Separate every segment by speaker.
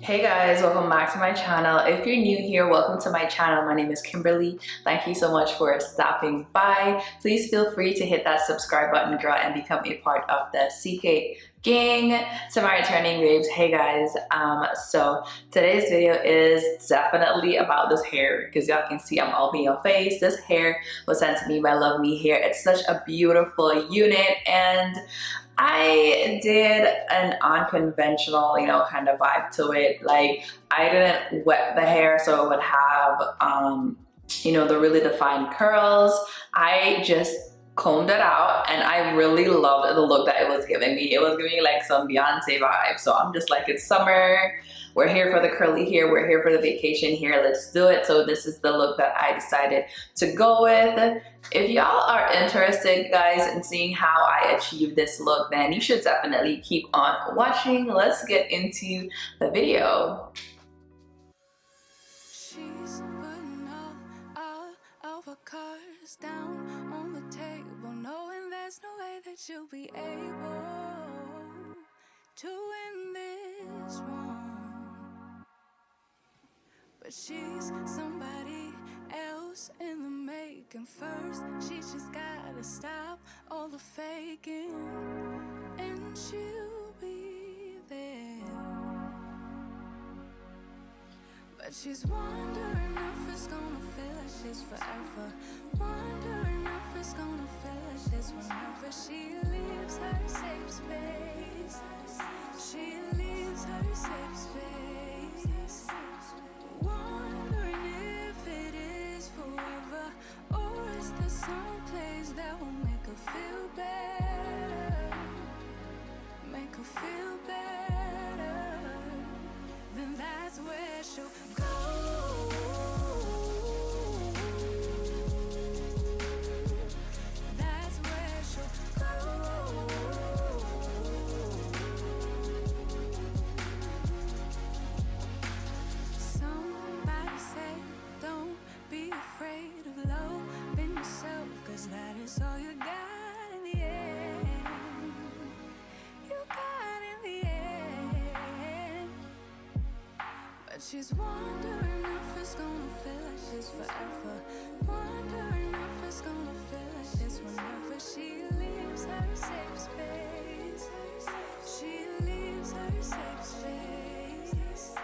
Speaker 1: Hey guys, welcome back to my channel. If you're new here, welcome to my channel. My name is Kimberly. Thank you so much for stopping by. Please feel free to hit that subscribe button, girl, and become a part of the CK gang. To my returning babes, hey guys. So today's video is definitely about this hair because y'all can see I'm all in your face. This hair was sent to me by LuvmeHair. It's such a beautiful unit, and I did an unconventional, kind of vibe to it. Like, I didn't wet the hair so it would have, the really defined curls. I just combed it out, and I really loved the look that it was giving me. It was giving me like some Beyonce vibe. So I'm just like, it's summer. We're here for the curly hair. We're here for the vacation here. Let's do it. So this is the look that I decided to go with. If y'all are interested, guys, in seeing how I achieved this look, then you should definitely keep on watching. Let's get into the video.
Speaker 2: She's putting all of her cards down on the table, knowing there's no way that you'll be able to win this one. But she's somebody else in the making. First, she just gotta stop all the faking, and she'll be there. But she's wondering if it's gonna feel like she's forever. Wondering if it's gonna feel like this whenever she leaves her safe space. She leaves her safe space. Wondering if it is forever, or is there some place that will make her feel better? Make her feel better. Then that's where she'll go. That's where she'll go. Somebody say, don't be afraid of loving yourself, 'cause that is all you got in the end. You got in the end. But she's wondering if it's gonna feel like she's forever. Wondering if it's gonna feel like this whenever she leaves her safe space. She leaves her safe space.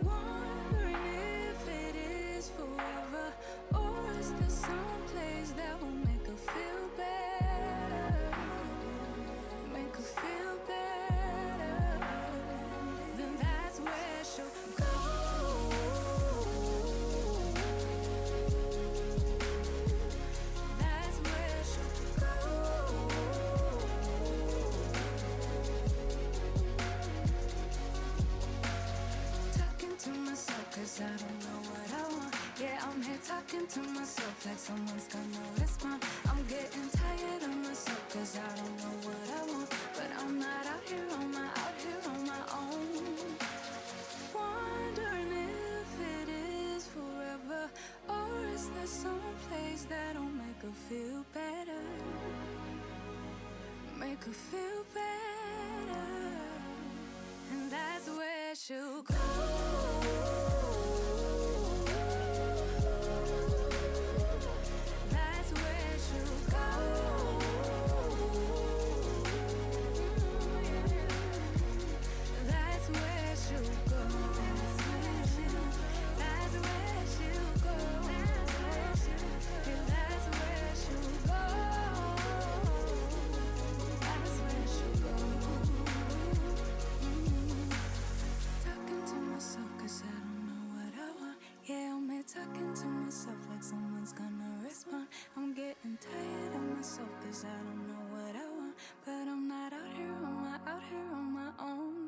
Speaker 2: Wondering if it is forever, or is there some place that will make her feel better? Make her feel better. Then that's where she'll go. That's where she'll go. Talking to myself 'cause I don't know what I want. Yeah, I'm here talking to myself like someone's gonna respond. I'm getting tired of myself 'cause I don't know what I want. But I'm not out here on my own. Wondering if it is forever, or is there some place that'll make her feel better? Make her feel better. And that's where she'll go. That's where she'll go. That's where she'll go. That's where she'll go. That's where she'll go. That's where she'll go. Talking to myself 'cause I don't know what I want. Yeah, I'm here talking to myself like someone's gonna respond. I'm getting tired of myself 'cause I don't know what I want. But I'm not out here on my own.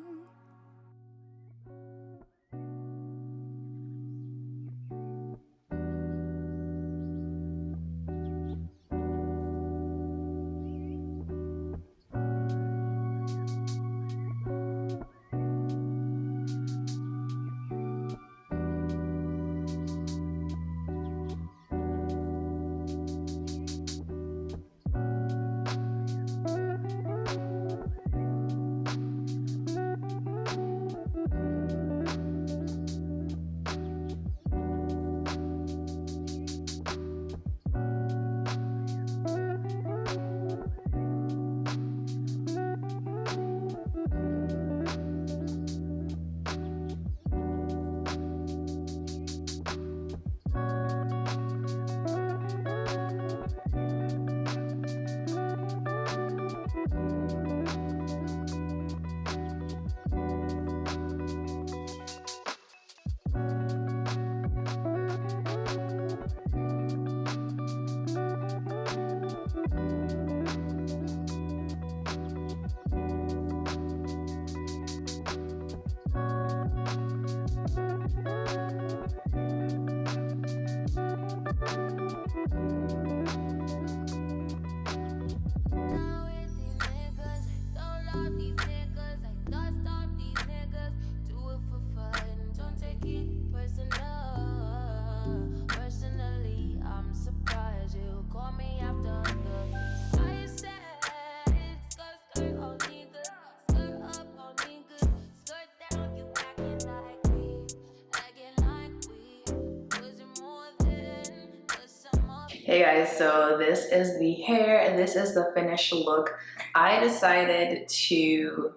Speaker 1: Hey guys, so this is the hair and this is the finished look. I decided to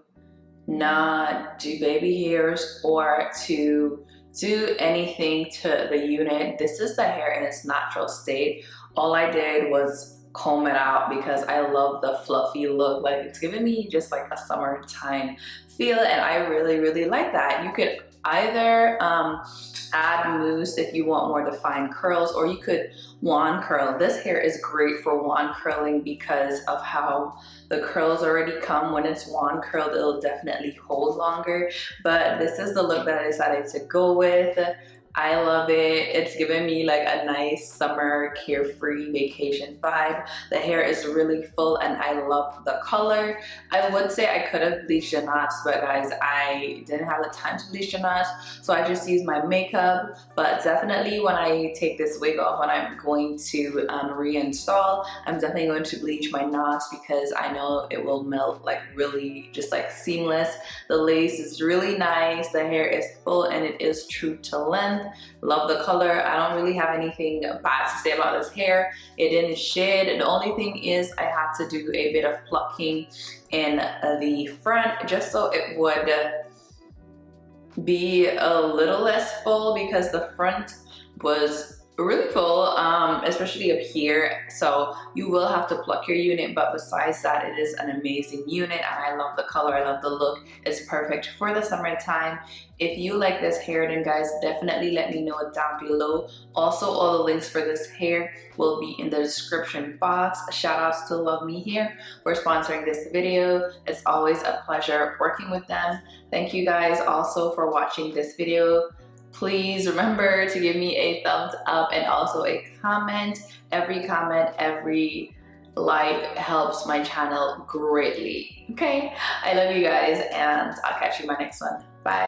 Speaker 1: not do baby hairs or to do anything to the unit. This is the hair in its natural state. All I did was comb it out because I love the fluffy look. Like, it's giving me just like a summertime feel, and I really like that. You could either add mousse if you want more defined curls, or you could wand curl. This hair is great for wand curling because of how the curls already come. When it's wand curled, it'll definitely hold longer, but this is the look that I decided to go with. I love it. It's giving me like a nice summer carefree vacation vibe. The hair is really full and I love the color. I would say I could have bleached the knots, but guys, I didn't have the time to bleach the knots, so I just used my makeup. But definitely when I take this wig off, when I'm going to reinstall, I'm definitely going to bleach my knots because I know it will melt like really just like seamless. The lace is really nice, the hair is full, and it is true to length. Love the color. I don't really have anything bad to say about this hair. It didn't shed. The only thing is I had to do a bit of plucking in the front just so it would be a little less full, because the front was really full, especially up here. So you will have to pluck your unit, but besides that, it is an amazing unit and I love the color. I love the look. It's perfect for the summertime. If you like this hair, then guys, definitely let me know it down below. Also, all the links for this hair will be in the description box. Shout outs to LuvmeHair for sponsoring this video. It's always a pleasure working with them. Thank you guys also for watching this video. Please remember to give me a thumbs up and also a comment. Every comment, every like helps my channel greatly. Okay, I love you guys and I'll catch you in my next one.